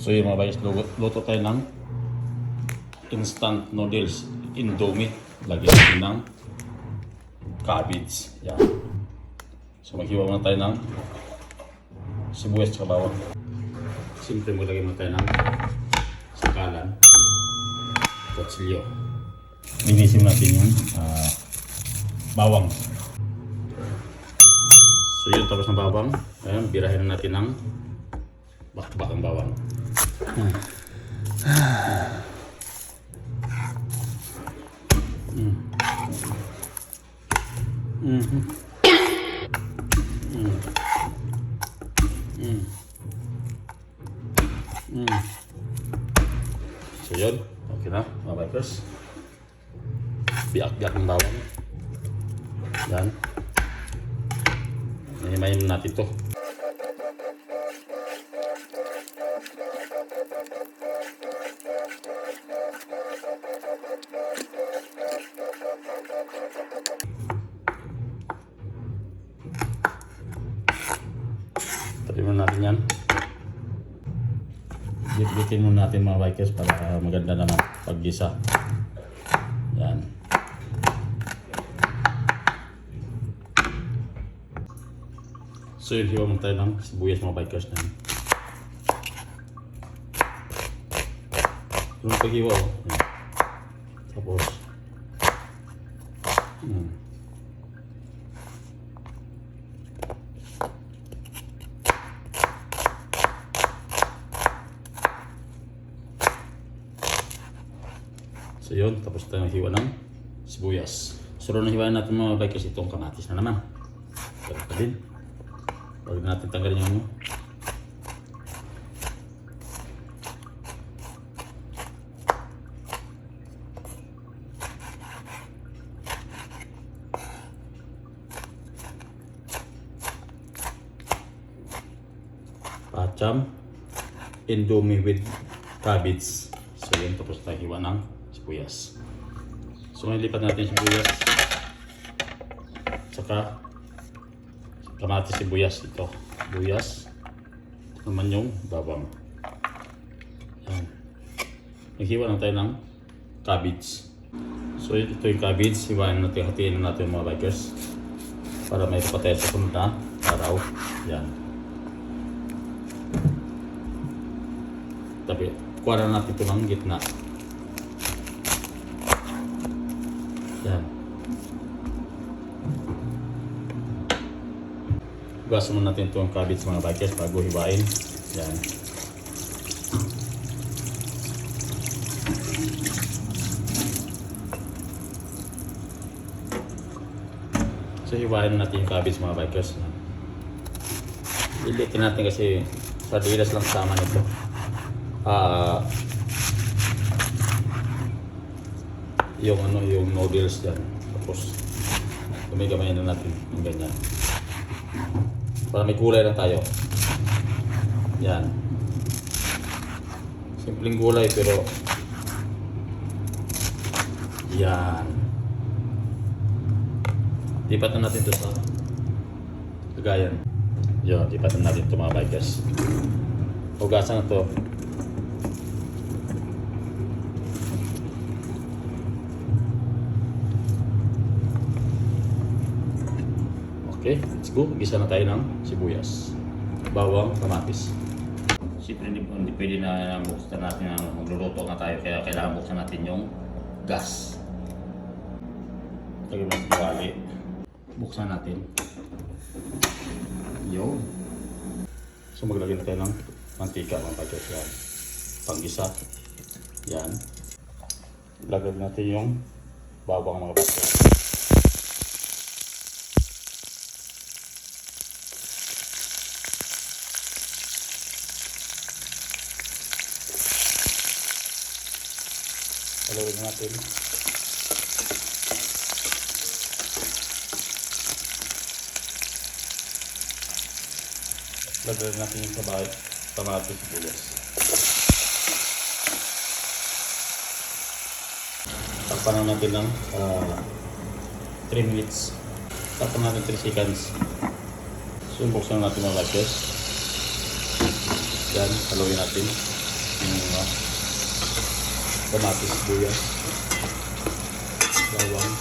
So yun mga guys, luto tayo ng instant noodles, Indomie. Lagyan natin ng cabbage. Yan. So maghiwa muna tayo ng sibuyas at bawang. Siyempre maglagay muna tayo ng sakalan, kutsilyo. Linisin natin yung bawang. So yun, tapos ng bawang, ayan, birahin na natin ng bakbak ang bawang. So yun, okay na mga bikers. Biak-biak ng bawang. Yan. Nahimayin natin ito. Tabi muna natin yan. Git-gitin muna natin mga bikers para maganda naman paggisa. Yan. So yun, hiwa muna tayo ng sibuyas mga bikers na. Yung paghiwa, tapos so yun, tapos tayo hiwa ng sibuyas. Sunod na hiwain natin mga bikers itong kamatis na naman. Ganun pa din. Huwag natin tanggalin yung pacham, Indomie with cabbage. So yun, tapos tayo hiwa ng sibuyas. So ngayon lipat natin yung sibuyas saka kamatis, sibuyas ito. Sibuyas. Ito naman yung bawang. Yan. Naghiwa lang tayo ng cabbage. So ito yung cabbage. Hiwain natin, hatiin natin mga bikers para may kapatay sa sunod na araw. Yan. Tapi, kuha na natin ito ng gitna. Yan. Hugasan muna natin itong cabbage mga bikers bago hiwain. Yan. So hiwain natin yung cabbage mga bikers. Ilitin natin kasi sardinas lang sama nito. Yung noodles dyan. Tapos gamay na natin yung ganyan. Para may gulay lang tayo. Yan. Simpleng gulay pero yan. Lipat na natin ito sa lagayan. Yan, lipat na natin ito mga bikers. Hugasan na ito. Okay, let's go. Gisa na tayo ng sibuyas, bawang, kamatis. Siyempre hindi pwede na buksan natin ang magluluto na tayo, kaya kailangan buksan natin yung gas. Lagyan mo ng kawali. Buksan natin. Yun. So maglagay na tayo ng mantika mga bikers. Yan. Panggisa. Yan. Lagyan natin yung bawang mga bikers. Haluin natin. Lagyan natin yung kamatis, sibuyas. Takpan natin ng 3 minutes. Takpan natin 3 seconds. So buksan natin mga bikers. Yan, haluin natin. Yung kamatis, sibuyas, bawang.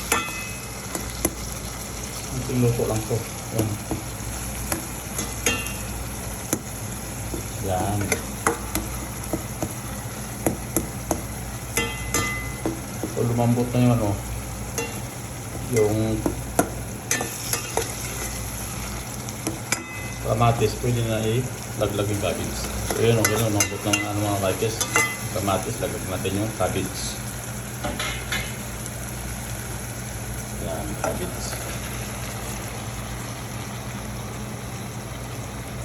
Ang luto lang to. Yan. Yan. So, lumambot na yung ano, yung kamatis, pwede na ilaglag yung cabbage. So yun, okay, lumambot ng ano, mga cabbage. Kamatis, laglag natin yung cabbage. Yan, cabbage.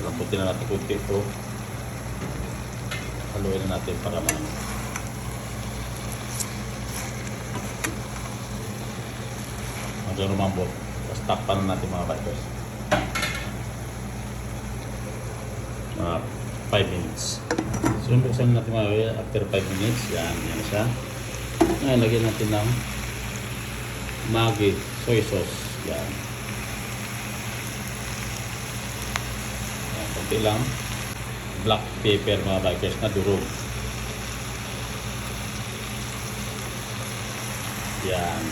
Lambutin na natin kunti ito. Haluin na natin para hanggang lumambot. Tapos takpan na natin mga vipers. 5 minutes. So buksan natin mga vipers after 5 minutes. Yan siya. Ngayon lagyan natin ng Maggi soy sauce. Yan. Kunti lang black pepper mga vipers na durog. Yan.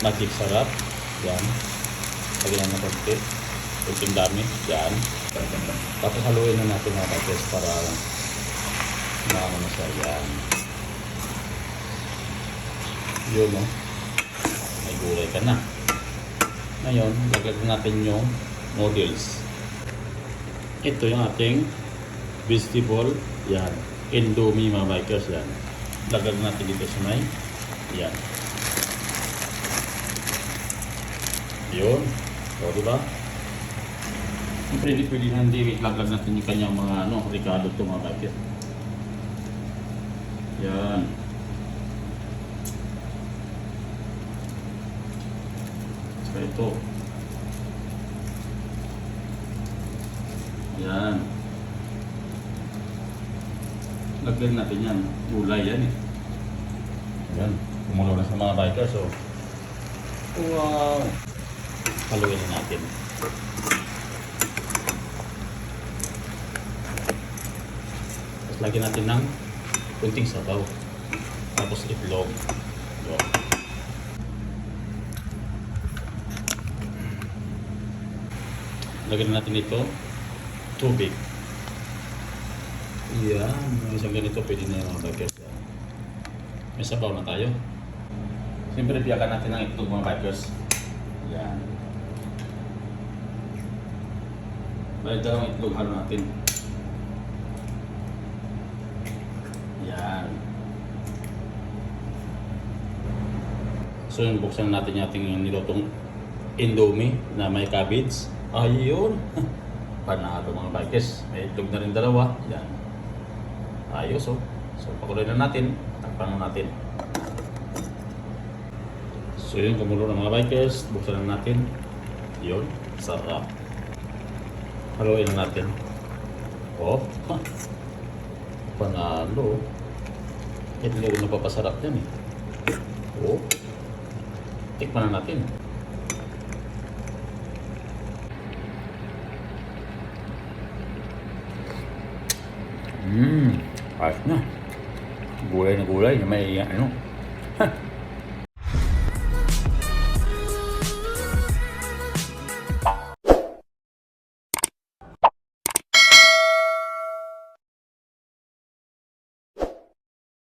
Magic sarap. Yan. Lagyan na konti. Kunting dami. Yan. Tapos haluin na natin mga vipers para maano na siya. Yan. Yun o. May gulay ka na. Ngayon, lagyan natin yung noodles. Ito yung ating vegetable. Yan. Indomie mga bikers. Yan. Lagag natin dito sa may. Yan. Yun. So, diba? Siyempre, pwede na hindi lagag natin yung kanyang mga ricado ito mga bikers. Yan. So, ito. Yan. Lagyan natin yan. Gulay yan eh. Yan. Kumulo na sa mga bikers. So, wow. Haluin na natin. Tapos lagyan natin ng kunting sabaw. Tapos itlog. So, lagyan natin ito tubig. Yan. Isang ganito pwede na yung mga bikers. May sabaw na tayo. Siyempre biyakan natin ng itlog mga bikers. Yan. May dalawang itlog halo natin. Yan. So yung buksan natin yung ating nilutong Indomie na may cabbage. Ayun. Panalo mga bikers. May itlog na rin dalawa. Yan. Ayos oh. So pakuloy na natin. Takpan na natin. So yun, kumulo ng mga bikers. Buksan na natin. Yun. Sarap. Haluin na natin. Oh. Panalo. Itlog na papasarap yan eh. Oh. Tikman na natin. Ayos na. Gulay na may ano.